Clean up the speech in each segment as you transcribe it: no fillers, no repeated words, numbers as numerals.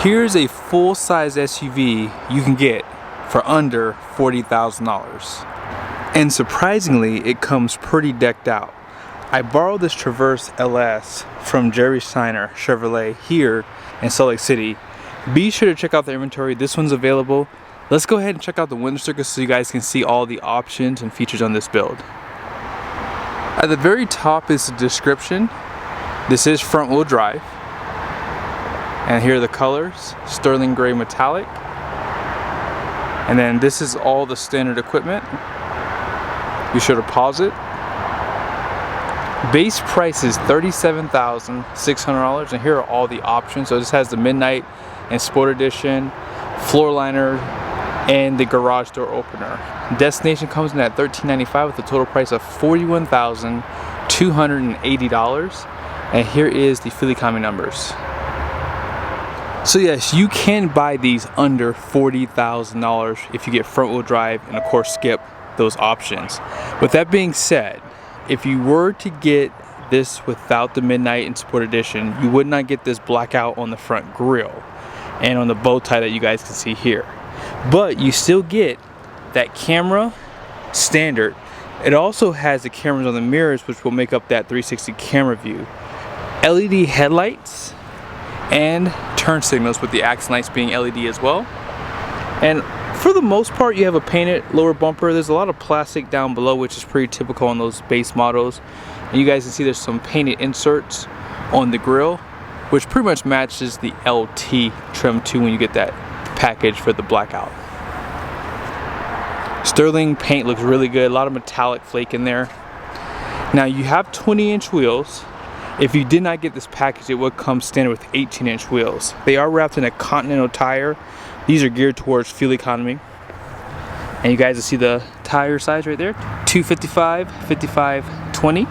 Here's a full-size SUV you can get for under $40,000. And surprisingly, it comes pretty decked out. I borrowed this Traverse LS from Jerry Seiner Chevrolet here in Salt Lake City. Be sure to check out the inventory. This one's available. Let's go ahead and check out the window sticker so you guys can see all the options and features on this build. At the very top is the description. This is front wheel drive. And here are the colors, sterling gray metallic. And then this is all the standard equipment. Be sure to pause it. Base price is $37,600, and here are all the options. So this has the Midnight and Sport Edition, floor liner, and the garage door opener. Destination comes in at $1395 with a total price of $41,280. And here is the fuel economy numbers. So yes, you can buy these under $40,000 if you get front wheel drive and of course skip those options. With that being said, if you were to get this without the Midnight and Sport Edition, you would not get this blackout on the front grille and on the bow tie that you guys can see here. But you still get that camera standard. It also has the cameras on the mirrors, which will make up that 360 camera view. LED headlights and turn signals, with the accent lights being LED as well. And for the most part, you have a painted lower bumper. There's a lot of plastic down below, which is pretty typical on those base models. And you guys can see there's some painted inserts on the grille, which pretty much matches the LT trim too when you get that package for the blackout. Sterling paint looks really good, a lot of metallic flake in there. Now you have 20-inch wheels. If you did not get this package, it would come standard with 18-inch wheels. They are wrapped in a Continental tire. These are geared towards fuel economy. And you guys will see the tire size right there. 255, 55, 20.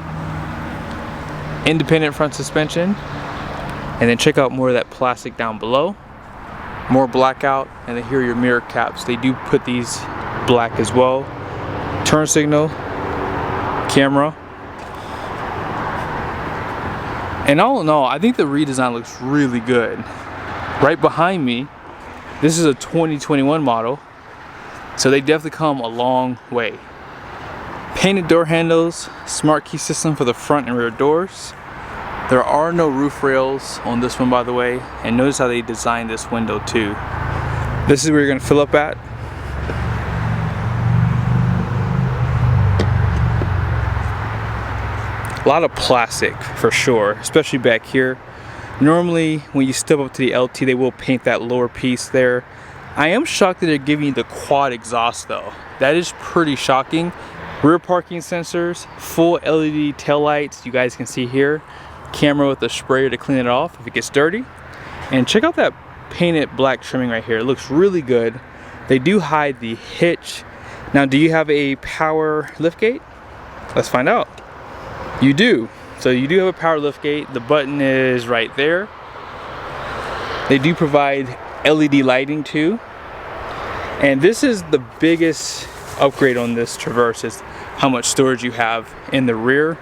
Independent front suspension. And then check out more of that plastic down below. More blackout. And then here are your mirror caps. They do put these black as well. Turn signal. Camera. And all in all, I think the redesign looks really good. Right behind me, this is a 2021 model, so they definitely come a long way. Painted door handles, smart key system for the front and rear doors. There are no roof rails on this one, by the way, and notice how they designed this window too. This is where you're gonna fill up at. A lot of plastic for sure, especially back here. Normally when you step up to the LT, they will paint that lower piece there. I am shocked that they're giving you the quad exhaust though. That is pretty shocking. Rear parking sensors, full LED taillights, you guys can see here. Camera with a sprayer to clean it off if it gets dirty. And check out that painted black trimming right here. It looks really good. They do hide the hitch. Now, do you have a power liftgate? Let's find out. You do. So you do have a power liftgate. The button is right there. They do provide LED lighting too. And this is the biggest upgrade on this Traverse, is how much storage you have in the rear.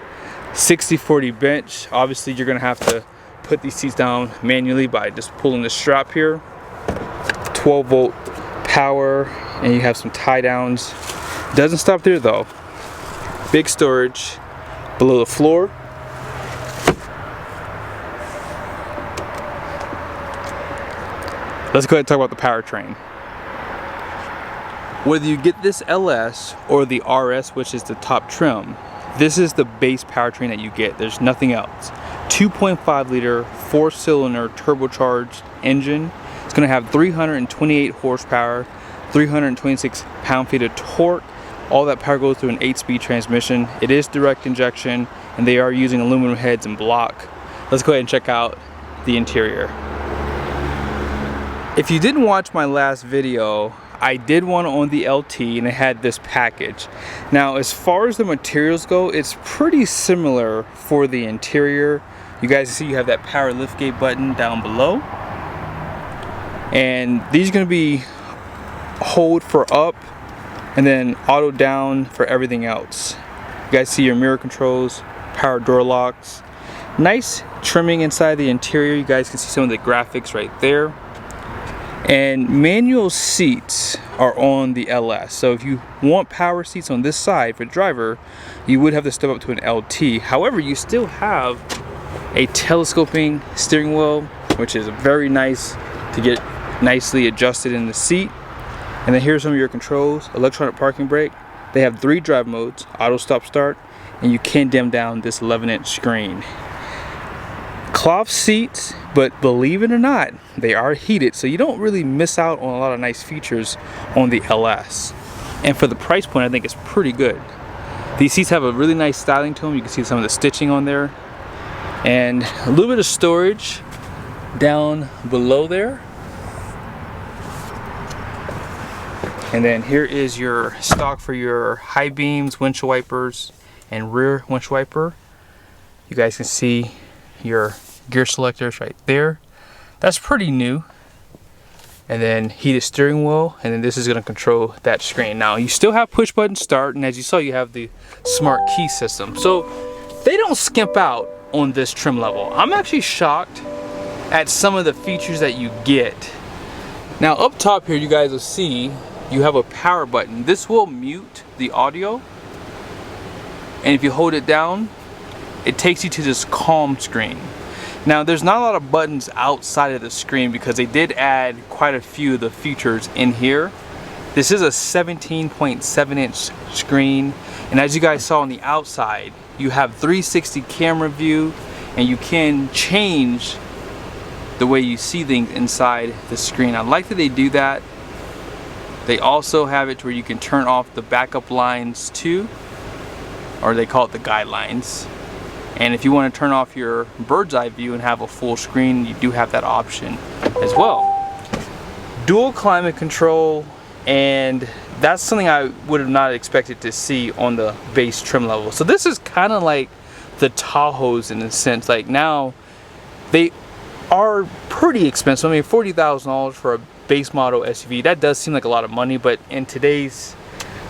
60/40 bench. Obviously you're gonna have to put these seats down manually by just pulling the strap here. 12-volt power, and you have some tie downs. Doesn't stop there though. Big storage below the floor. Let's go ahead and talk about the powertrain. Whether you get this LS or the RS, which is the top trim, this is the base powertrain that you get. There's nothing else. 2.5 liter, 4-cylinder turbocharged engine. It's gonna have 328 horsepower, 326 pound-feet of torque. All that power goes through an 8-speed transmission. It is direct injection, and they are using aluminum heads and block. Let's go ahead and check out the interior. If you didn't watch my last video, I did one on the LT and it had this package. Now, as far as the materials go, it's pretty similar for the interior. You guys see you have that power liftgate button down below. And these are gonna be hold for up and then auto down for everything else. You guys see your mirror controls, power door locks. Nice trimming inside the interior. You guys can see some of the graphics right there. And manual seats are on the LS. So if you want power seats on this side for the driver, you would have to step up to an LT. However, you still have a telescoping steering wheel, which is very nice to get nicely adjusted in the seat. And then here's some of your controls. Electronic parking brake. They have 3 drive modes: auto, stop, start, and you can dim down this 11-inch screen. Cloth seats, but believe it or not, they are heated, so you don't really miss out on a lot of nice features on the LS. And for the price point, I think it's pretty good. These seats have a really nice styling to them. You can see some of the stitching on there, and a little bit of storage down below there. And then here is your stock for your high beams, windshield wipers, and rear windshield wiper. You guys can see your gear selectors right there. That's pretty new. And then heated steering wheel, and then this is going to control that screen. Now you still have push button start, and as you saw, you have the smart key system. So they don't skimp out on this trim level. I'm actually shocked at some of the features that you get. Now up top here, you guys will see you have a power button. This will mute the audio, and if you hold it down, it takes you to this calm screen. Now there's not a lot of buttons outside of the screen because they did add quite a few of the features in here. This is a 17.7-inch screen, and as you guys saw on the outside, you have 360 camera view, and you can change the way you see things inside the screen. I like that they do that. They also have it to where you can turn off the backup lines too, or they call it the guidelines. And if you want to turn off your bird's eye view and have a full screen, you do have that option as well. Dual climate control, and that's something I would have not expected to see on the base trim level. So this is kind of like the Tahoes in a sense. Like now, they are pretty expensive. I mean, $40,000 for a base model SUV, that does seem like a lot of money, but in today's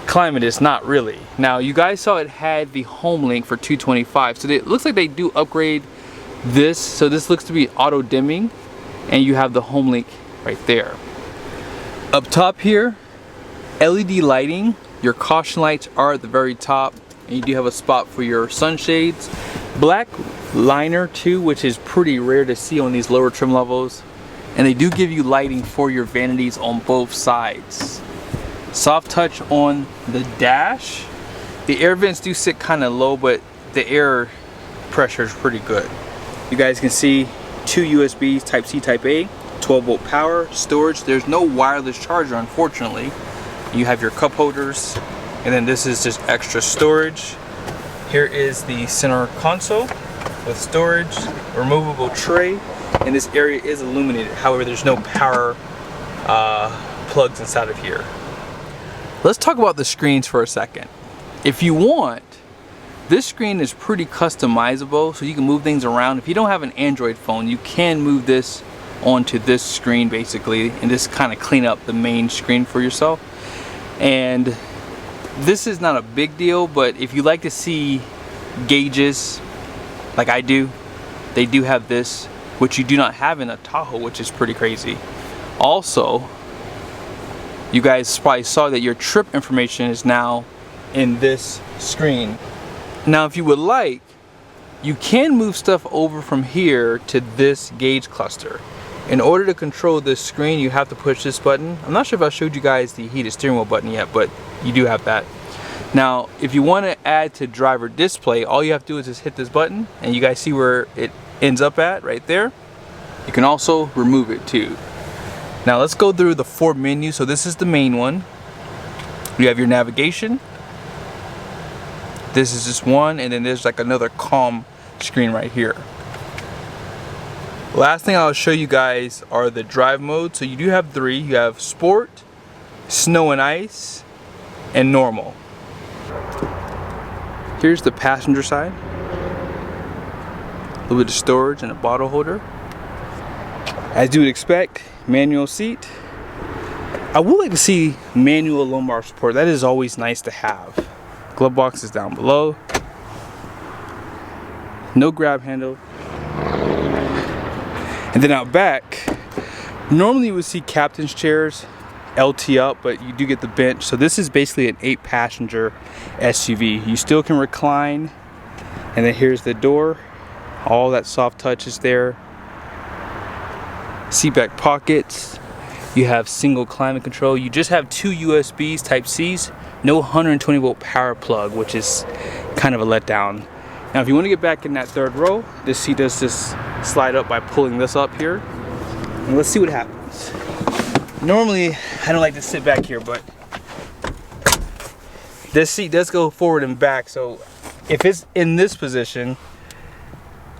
climate, it's not really. Now you guys saw it had the home link for $225, so it looks like they do upgrade this. So this looks to be auto dimming, and you have the home link right there. Up top here, LED lighting. Your caution lights are at the very top, and you do have a spot for your sunshades. Black liner too, which is pretty rare to see on these lower trim levels. And they do give you lighting for your vanities on both sides. Soft touch on the dash. The air vents do sit kind of low, but the air pressure is pretty good. You guys can see 2 USBs, Type C, Type A, 12-volt power, storage. There's no wireless charger, unfortunately. You have your cup holders, and then this is just extra storage. Here is the center console with storage, removable tray, and this area is illuminated. However, there's no power plugs inside of here. Let's talk about the screens for a second. If you want, this screen is pretty customizable, so you can move things around. If you don't have an Android phone, you can move this onto this screen basically, and just kind of clean up the main screen for yourself. And this is not a big deal, but if you like to see gauges like I do, they do have this, which you do not have in a Tahoe, which is pretty crazy. Also, you guys probably saw that your trip information is now in this screen. Now if you would like, you can move stuff over from here to this gauge cluster. In order to control this screen, you have to push this button. I'm not sure if I showed you guys the heated steering wheel button yet, but you do have that. Now if you want to add to driver display, all you have to do is just hit this button, and you guys see where it ends up at right there. You can also remove it too. Now let's go through the 4 menus. So this is the main one. You have your navigation. This is just one, and then there's like another calm screen right here. Last thing I'll show you guys are the drive modes. So you do have 3. You have sport, snow and ice, and normal. Here's the passenger side. A little bit of storage and a bottle holder. As you would expect, manual seat. I would like to see manual lumbar support. That is always nice to have. Glove box is down below. No grab handle. And then out back, Normally you would see captain's chairs LT up, but you do get the bench. So this is basically an 8-passenger SUV. You still can recline, and then here's the door. All that soft touch is there. Seat back pockets. You have single climate control. You just have 2 USBs Type C's, no 120 volt power plug, which is kind of a letdown. Now if you want to get back in that third row, this seat does just slide up by pulling this up here. And let's see what happens. Normally I don't like to sit back here, but this seat does go forward and back, so if it's in this position,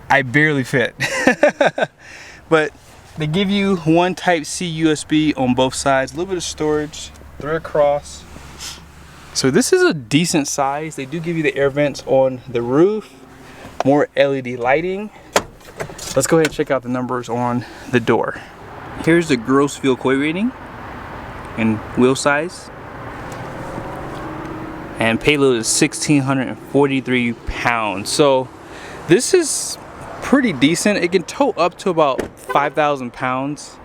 I barely fit. But they give you 1 Type C USB on both sides, a little bit of storage, 3 across. So this is a decent size. They do give you the air vents on the roof, more LED lighting. Let's go ahead and check out the numbers on the door. Here's the gross vehicle weight rating and wheel size. And payload is 1,643 pounds. So this is pretty decent. It can tow up to about 5,000 pounds.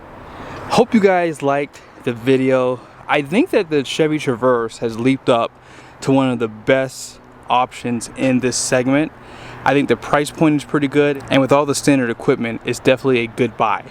Hope you guys liked the video. I think that the Chevy Traverse has leaped up to one of the best options in this segment. I think the price point is pretty good, and with all the standard equipment, it's definitely a good buy.